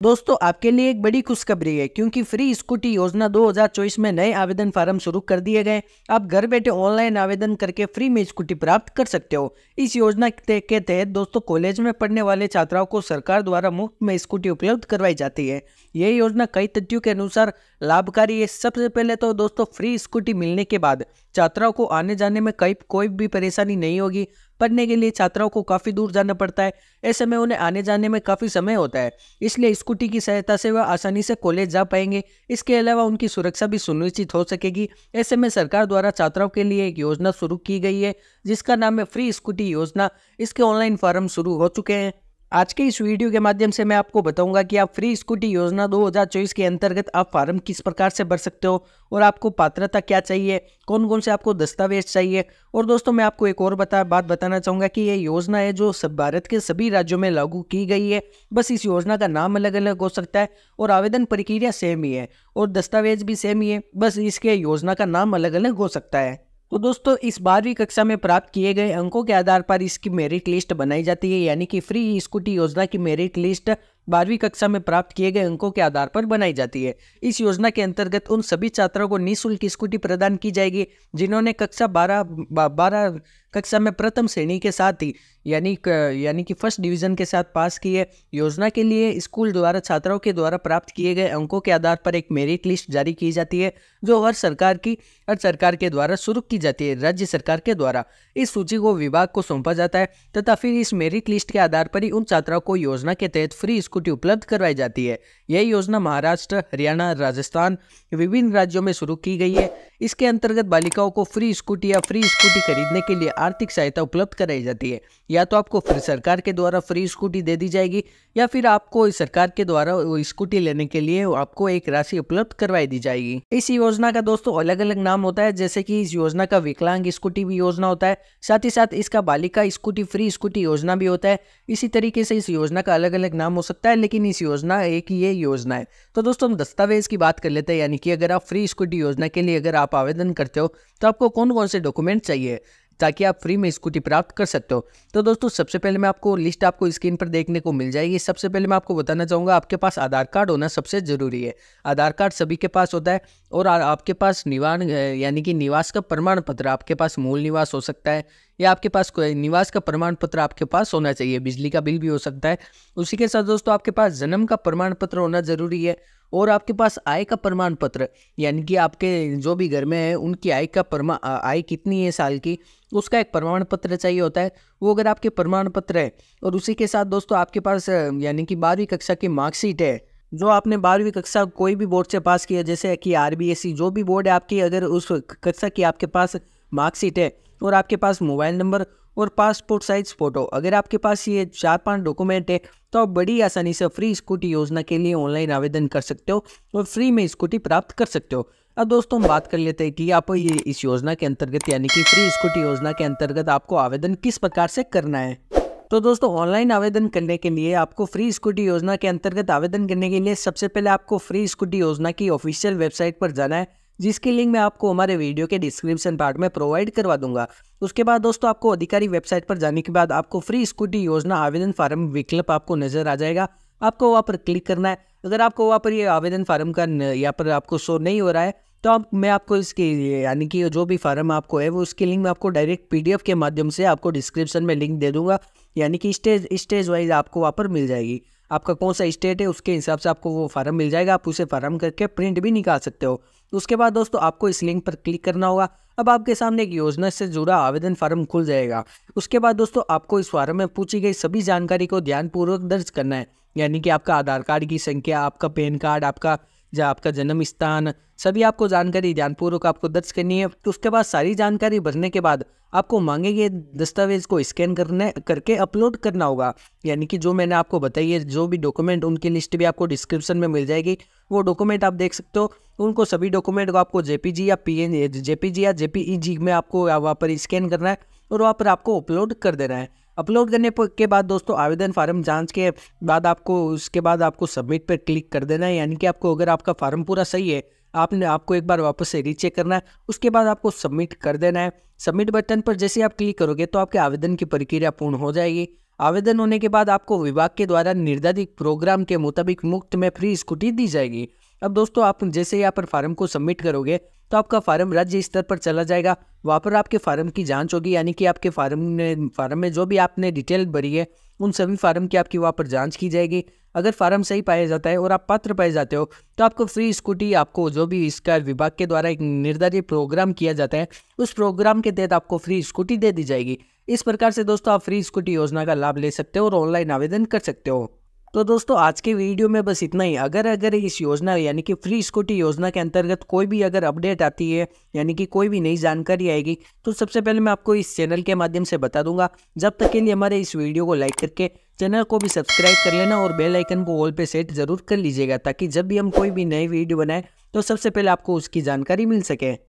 दोस्तों आपके लिए एक बड़ी खुशखबरी है क्योंकि फ्री स्कूटी योजना 2024 में नए आवेदन फार्म शुरू कर दिए गए। आप घर बैठे ऑनलाइन आवेदन करके फ्री में स्कूटी प्राप्त कर सकते हो। इस योजना के तहत दोस्तों कॉलेज में पढ़ने वाले छात्राओं को सरकार द्वारा मुफ्त में स्कूटी उपलब्ध करवाई जाती है। यह योजना कई तथ्यों के अनुसार लाभकारी है। सबसे पहले तो दोस्तों फ्री स्कूटी मिलने के बाद छात्राओं को आने जाने में कोई भी परेशानी नहीं होगी। पढ़ने के लिए छात्राओं को काफ़ी दूर जाना पड़ता है, ऐसे में उन्हें आने जाने में काफ़ी समय होता है, इसलिए स्कूटी की सहायता से वह आसानी से कॉलेज जा पाएंगे। इसके अलावा उनकी सुरक्षा भी सुनिश्चित हो सकेगी। ऐसे में सरकार द्वारा छात्राओं के लिए एक योजना शुरू की गई है जिसका नाम है फ्री स्कूटी योजना। इसके ऑनलाइन फॉर्म शुरू हो चुके हैं। आज के इस वीडियो के माध्यम से मैं आपको बताऊंगा कि आप फ्री स्कूटी योजना 2024 के अंतर्गत आप फार्म किस प्रकार से भर सकते हो और आपको पात्रता क्या चाहिए, कौन कौन से आपको दस्तावेज चाहिए। और दोस्तों मैं आपको एक और बात बताना चाहूँगा कि ये योजना है जो सब भारत के सभी राज्यों में लागू की गई है। बस इस योजना का नाम अलग अलग हो सकता है और आवेदन प्रक्रिया सेम ही है और दस्तावेज भी सेम ही है, बस इसके योजना का नाम अलग अलग हो सकता है। तो दोस्तों इस 12वीं कक्षा में प्राप्त किए गए अंकों के आधार पर इसकी मेरिट लिस्ट बनाई जाती है, यानी कि फ्री स्कूटी योजना की मेरिट लिस्ट 12वीं कक्षा में प्राप्त किए गए अंकों के आधार पर बनाई जाती है। इस योजना के अंतर्गत उन सभी छात्रों को निःशुल्क स्कूटी प्रदान की जाएगी जिन्होंने कक्षा 12 कक्षा में प्रथम श्रेणी के साथ ही यानी कि फर्स्ट डिवीजन के साथ पास की है। योजना के लिए स्कूल द्वारा छात्रों के द्वारा प्राप्त किए गए अंकों के आधार पर एक मेरिट लिस्ट जारी की जाती है जो हर सरकार के द्वारा शुरू की जाती है, राज्य सरकार के द्वारा। इस सूची को विभाग को सौंपा जाता है तथा फिर इस मेरिट लिस्ट के आधार पर ही उन छात्रों को योजना के तहत फ्री स्कूटी उपलब्ध करवाई जाती है। यह योजना महाराष्ट्र, हरियाणा, राजस्थान विभिन्न राज्यों में शुरू की गई है। इसके अंतर्गत बालिकाओं को फ्री स्कूटी या फ्री स्कूटी खरीदने के लिए आर्थिक सहायता उपलब्ध कराई जाती है। या तो आपको सरकार के द्वारा फ्री स्कूटी दे दी जाएगी या फिर आपको सरकार के द्वारा वो स्कूटी लेने के लिए आपको एक राशि उपलब्ध करवाई दी जाएगी। इस योजना का दोस्तों अलग अलग नाम होता है, जैसे कि इस योजना का विकलांग स्कूटी भी योजना होता है, साथ ही साथ इसका बालिका स्कूटी फ्री स्कूटी योजना भी होता है। इसी तरीके से इस योजना का अलग अलग नाम हो सकता है, लेकिन इस योजना एक ही ये योजना है। तो दोस्तों हम दस्तावेज की बात कर लेते हैं, यानी कि अगर आप फ्री स्कूटी योजना के लिए अगर आप आवेदन करते हो तो आपको कौन कौन से डॉक्यूमेंट चाहिए ताकि आप फ्री में स्कूटी प्राप्त कर सकते हो। तो दोस्तों सबसे पहले मैं आपको लिस्ट आपको स्क्रीन पर देखने को मिल जाएगी। सबसे पहले मैं आपको बताना चाहूँगा आपके पास आधार कार्ड होना सबसे ज़रूरी है। आधार कार्ड सभी के पास होता है और आपके पास यानी कि निवास का प्रमाण पत्र, आपके पास मूल निवास हो सकता है या आपके पास कोई निवास का प्रमाण पत्र आपके पास होना चाहिए, बिजली का बिल भी हो सकता है। उसी के साथ दोस्तों आपके पास जन्म का प्रमाण पत्र होना ज़रूरी है और आपके पास आय का प्रमाण पत्र, यानी कि आपके जो भी घर में है उनकी आय कितनी है साल की, उसका एक प्रमाण पत्र चाहिए होता है, वो अगर आपके प्रमाण पत्र है। और उसी के साथ दोस्तों आपके पास यानी कि 12वीं कक्षा की मार्कशीट है, जो आपने 12वीं कक्षा कोई भी बोर्ड से पास किया, जैसे कि RBSE जो भी बोर्ड है आपकी, अगर उस कक्षा की आपके पास मार्कशीट है और आपके पास मोबाइल नंबर और पासपोर्ट साइज फ़ोटो, अगर आपके पास ये 4-5 डॉक्यूमेंट है तो आप बड़ी आसानी से फ्री स्कूटी योजना के लिए ऑनलाइन आवेदन कर सकते हो और फ्री में स्कूटी प्राप्त कर सकते हो। अब दोस्तों हम बात कर लेते हैं कि आप ये इस योजना के अंतर्गत यानी कि फ्री स्कूटी योजना के अंतर्गत आपको आवेदन किस प्रकार से करना है। तो दोस्तों ऑनलाइन आवेदन करने के लिए आपको फ्री स्कूटी योजना के अंतर्गत आवेदन करने के लिए सबसे पहले आपको फ्री स्कूटी योजना की ऑफिशियल वेबसाइट पर जाना है, जिसकी लिंक मैं आपको हमारे वीडियो के डिस्क्रिप्शन पार्ट में प्रोवाइड करवा दूंगा। उसके बाद दोस्तों आपको अधिकारी वेबसाइट पर जाने के बाद आपको फ्री स्कूटी योजना आवेदन फार्म विकल्प आपको नजर आ जाएगा, आपको वहाँ पर क्लिक करना है। अगर आपको वहाँ पर ये आवेदन फार्म का यहाँ पर आपको शो नहीं हो रहा है तो मैं आपको इसकी यानी कि जो भी फार्म आपको है वो उसकी लिंक मैं आपको डायरेक्ट PDF के माध्यम से आपको डिस्क्रिप्शन में लिंक दे दूंगा, यानी कि स्टेज वाइज आपको वहाँ पर मिल जाएगी। आपका कौन सा स्टेट है उसके हिसाब से आपको वो फार्म मिल जाएगा, आप उसे फार्म करके प्रिंट भी निकाल सकते हो। उसके बाद दोस्तों आपको इस लिंक पर क्लिक करना होगा। अब आपके सामने एक योजना से जुड़ा आवेदन फार्म खुल जाएगा। उसके बाद दोस्तों आपको इस फार्म में पूछी गई सभी जानकारी को ध्यानपूर्वक दर्ज करना है, यानी कि आपका आधार कार्ड की संख्या, आपका पैन कार्ड, आपका जन्म स्थान, सभी आपको जानकारी ध्यानपूर्वक आपको दर्ज करनी है। तो उसके बाद सारी जानकारी भरने के बाद आपको मांगेंगे दस्तावेज को स्कैन करके अपलोड करना होगा, यानी कि जो मैंने आपको बताई है जो भी डॉक्यूमेंट उनकी लिस्ट भी आपको डिस्क्रिप्शन में मिल जाएगी। वो डॉक्यूमेंट आप देख सकते हो, उनको सभी डॉक्यूमेंट को आपको JPG या JPEG में आपको वहाँ पर स्कैन करना है और वहाँ पर आपको अपलोड कर देना है। अपलोड करने के बाद दोस्तों आवेदन फार्म जांच के बाद आपको सबमिट पर क्लिक कर देना है, यानी कि आपको अगर आपका फार्म पूरा सही है आपको एक बार वापस से रीचेक करना है। उसके बाद आपको सबमिट कर देना है। सबमिट बटन पर जैसे आप क्लिक करोगे तो आपके आवेदन की प्रक्रिया पूर्ण हो जाएगी। आवेदन होने के बाद आपको विभाग के द्वारा निर्धारित प्रोग्राम के मुताबिक मुफ्त में फ्री स्कूटी दी जाएगी। अब दोस्तों आप जैसे यहाँ पर फार्म को सबमिट करोगे तो आपका फार्म राज्य स्तर पर चला जाएगा। वहाँ पर आपके फार्म की जांच होगी, यानी कि आपके फार्म में जो भी आपने डिटेल भरी है उन सभी फार्म की आपकी वहाँ पर जांच की जाएगी। अगर फार्म सही पाया जाता है और आप पात्र पाए जाते हो तो आपको फ्री स्कूटी, आपको जो भी इसका विभाग के द्वारा एक निर्धारित प्रोग्राम किया जाता है उस प्रोग्राम के तहत आपको फ्री स्कूटी दे दी जाएगी। इस प्रकार से दोस्तों आप फ्री स्कूटी योजना का लाभ ले सकते हो और ऑनलाइन आवेदन कर सकते हो। तो दोस्तों आज के वीडियो में बस इतना ही। अगर इस योजना यानी कि फ्री स्कूटी योजना के अंतर्गत कोई भी अगर अपडेट आती है यानी कि कोई भी नई जानकारी आएगी तो सबसे पहले मैं आपको इस चैनल के माध्यम से बता दूंगा। जब तक के लिए हमारे इस वीडियो को लाइक करके चैनल को भी सब्सक्राइब कर लेना और बेल आइकन को ऑल पे सेट जरूर कर लीजिएगा, ताकि जब भी हम कोई भी नई वीडियो बनाए तो सबसे पहले आपको उसकी जानकारी मिल सके।